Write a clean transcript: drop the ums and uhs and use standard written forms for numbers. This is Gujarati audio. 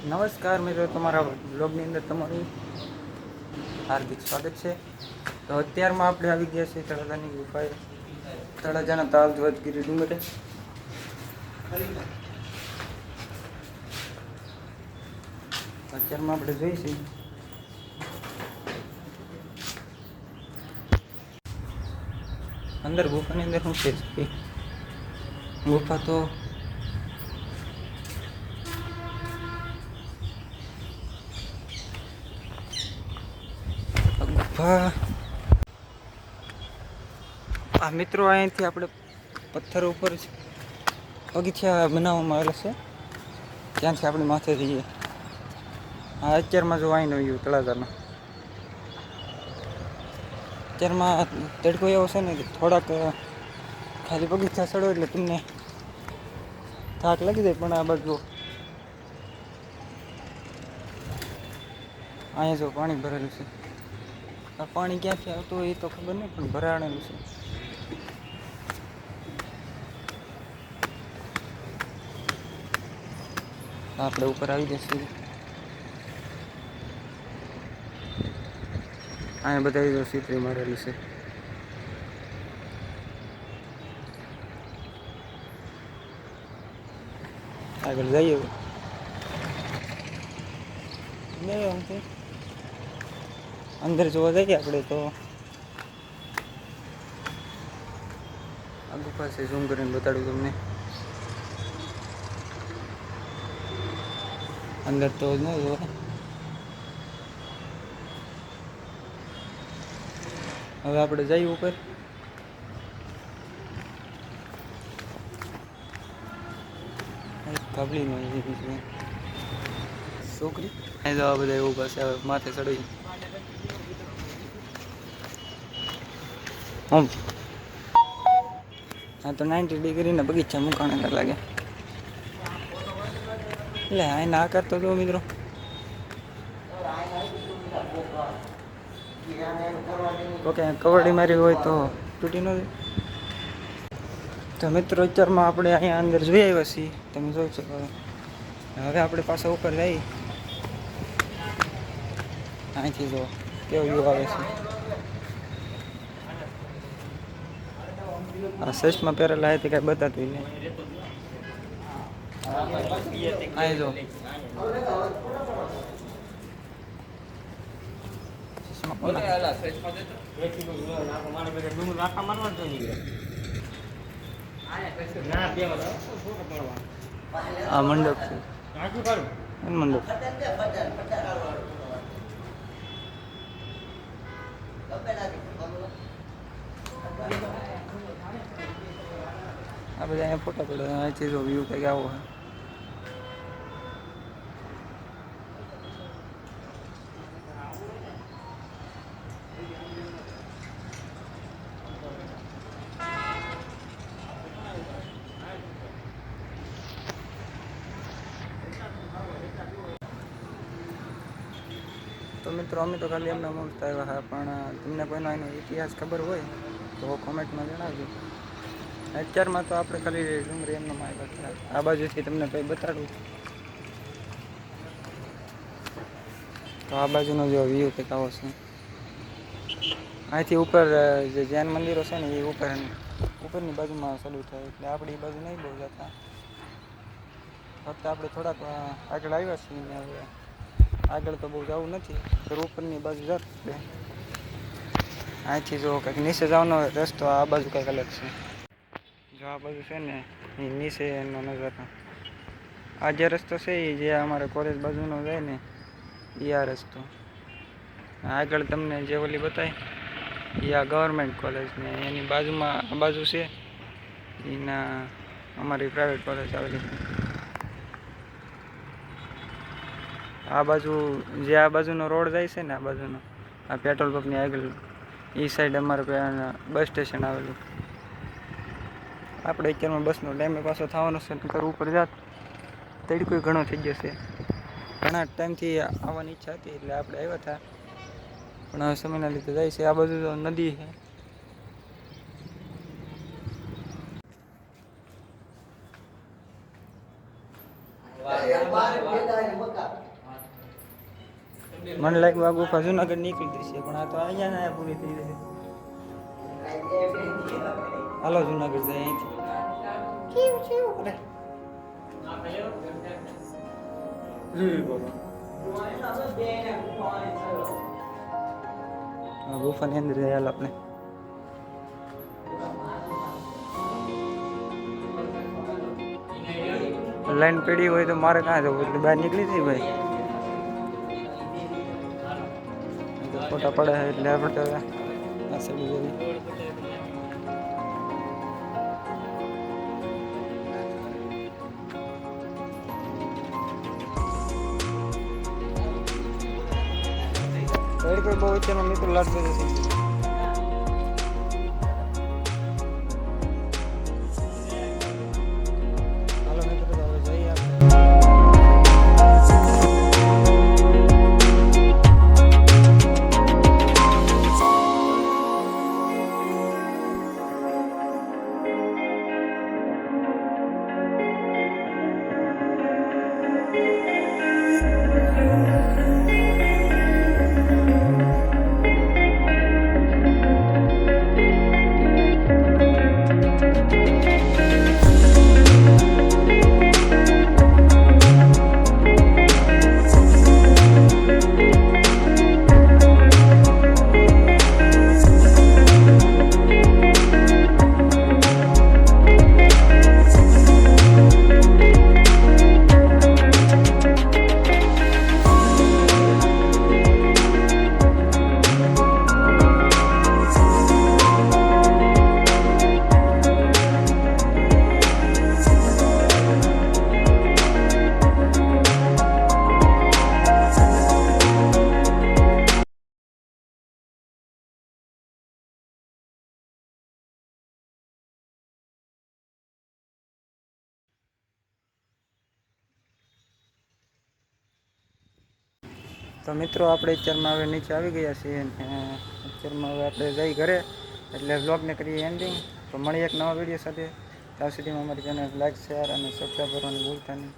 નમસ્કાર મિત્રો, તમારા બ્લોગની અંદર તમારું હાર્દિક સ્વાગત છે. તો અત્યારમાં આપણે આવી ગયા છીએ તળાજાની ગુફાએ. તળાજાના તાલ ધ્વજગીરી ડુંગરે. અત્યારમાં આપણે જોઈશું અંદર ગુફાની અંદર શું છે. ગુફા તો આ મિત્રો અહીંથી આપણે પથ્થર ઉપર પગથિયા બનાવવામાં આવેલા છે, ત્યાંથી આપણે માથે જઈએ. આ અત્યારમાં જો આવીને આવ્યું તળાજામાં. અત્યારમાં તડકો એવો છે ને કે થોડાક ખાલી પગથિયા ચડો એટલે તમને થાક લાગી જાય. પણ આ બાજુ અહીંયા જો પાણી ભરેલું છે. આ પાણી ક્યાંથી આવતું હોય એ તો ખબર નહીં, પણ ભરાણેલું છે. આપણે ઉપર આવી જઈશું. અહીંયા બધા જો સીતરી મારેલી છે. આગળ જઈએ. અંદર જોવા જઈએ આપણે તો આ ગુફા છે. ઝૂમ કરીને બતાડું તમને. અંદર તો ન જોવા. હવે આપણે જઈએ ઉપર. કાબલીમાં છોકરી જવા બધા એવું પાસે હવે માથે ચડી. હા તો 90 ડિગ્રીના બગીચા મૂકાણા લાગે. એટલે આ ના કરતો જો મિત્રો. ઓકે, કબડ્ડી મારી હોય તો તૂટી ન જાય. તો મિત્રો અત્યારમાં આપણે અહીંયા અંદર જોઈ આવ્યા છીએ, તમે જોઈ શકો. હવે આપણે પાછા ઉપર જઈએ. અહીંથી જો કેવો વ્યૂ આવે છે. આ સચમાં પહેરેલા હતી કાંઈ બતાતું નહીં. અહીં જો આ મંડપ છે. મંડપ આ બધા અહીંયા ફોટા પડે. અહીંથી જો વ્યૂ કંઈક આવો હોય. તો મિત્રો અમે તો ખાલી એમના મૂકતા આવ્યા હા, પણ તમને કોઈનો એનો ઇતિહાસ ખબર હોય તો કોમેન્ટમાં જણાવજો. અત્યારમાં તો આપણે ખાલી ડુંગરી એમનો આવ્યા હતા. આ બાજુથી તમને કંઈ બતાડું તો આ બાજુનો જો વ્યૂ કંઈક આવો છે. અહીંથી ઉપર જે જૈન મંદિરો છે ને એ ઉપરની બાજુમાં ચાલુ થાય, એટલે આપણે એ બાજુ નહીં બહુ જતા. ફક્ત આપણે થોડાક આગળ આવ્યા છીએ ને હવે આગળ તો બહુ જવું નથી. તો ઉપરની બાજુ જત અહીંથી જો કંઈક નીચે જવાનો રસ્તો આ બાજુ કંઈક અલગ છે. જો આ બાજુ છે ને એ નીચે એનો નજારો. આ જે રસ્તો છે એ જે અમારે કોલેજ બાજુનો જાય ને એ આ રસ્તો. આગળ તમને જે ઓલી બતાવી એ આ ગવર્મેન્ટ કોલેજ ને એની બાજુમાં આ બાજુ છે એના અમારી પ્રાઇવેટ કોલેજ આવેલી છે. આ બાજુ જે આ બાજુનો રોડ જાય છે ને આ બાજુનો આ પેટ્રોલ પંપની આગળ એ સાઈડ અમારે બસ સ્ટેશન આવેલું. આપણે અત્યારમાં બસનો ટાઈમે પાછો થવાનો છે. નકર ઉપર જાત તડકો ઘણો થઈ જશે. ઘણા ટાઈમથી આવવાની ઈચ્છા હતી એટલે આપણે આવ્યા હતા, પણ હવે સમયના લીધે જાય છે. આ બાજુ તો નદી છે. મને લાગ્યું આ ગુફા જુનાગઢ નીકળતી છે પણ આ તો અહીંયા પૂરી થઈ જશે. હાલો જુનાગઢ જાય અહીંથી. ગુફાની અંદર જાય હાલ આપણે. લાઈન પડી હોય તો મારે ક્યાં જવું એટલે બહાર નીકળી હતી ભાઈ. ફોટા પડે એટલે આપણે આ સાઈડ જઈએ. કોઈ બહુ અત્યારમાં મિત્રો લાગતો નથી. હાલો મિત્રો હવે જઈએ આપણે. તો મિત્રો આપણે અત્યારમાં હવે નીચે આવી ગયા છીએ અને અત્યારમાં હવે આપણે જઈ ઘરે એટલે વ્લોગને કરીએ એન્ડિંગ. તો મળીએ એક નવા વિડીયો સાથે. ત્યાં સુધીમાં અમારી ચેનલ લાઈક શેર અને સબસ્ક્રાઈબ કરવાનું ભૂલતા નહીં.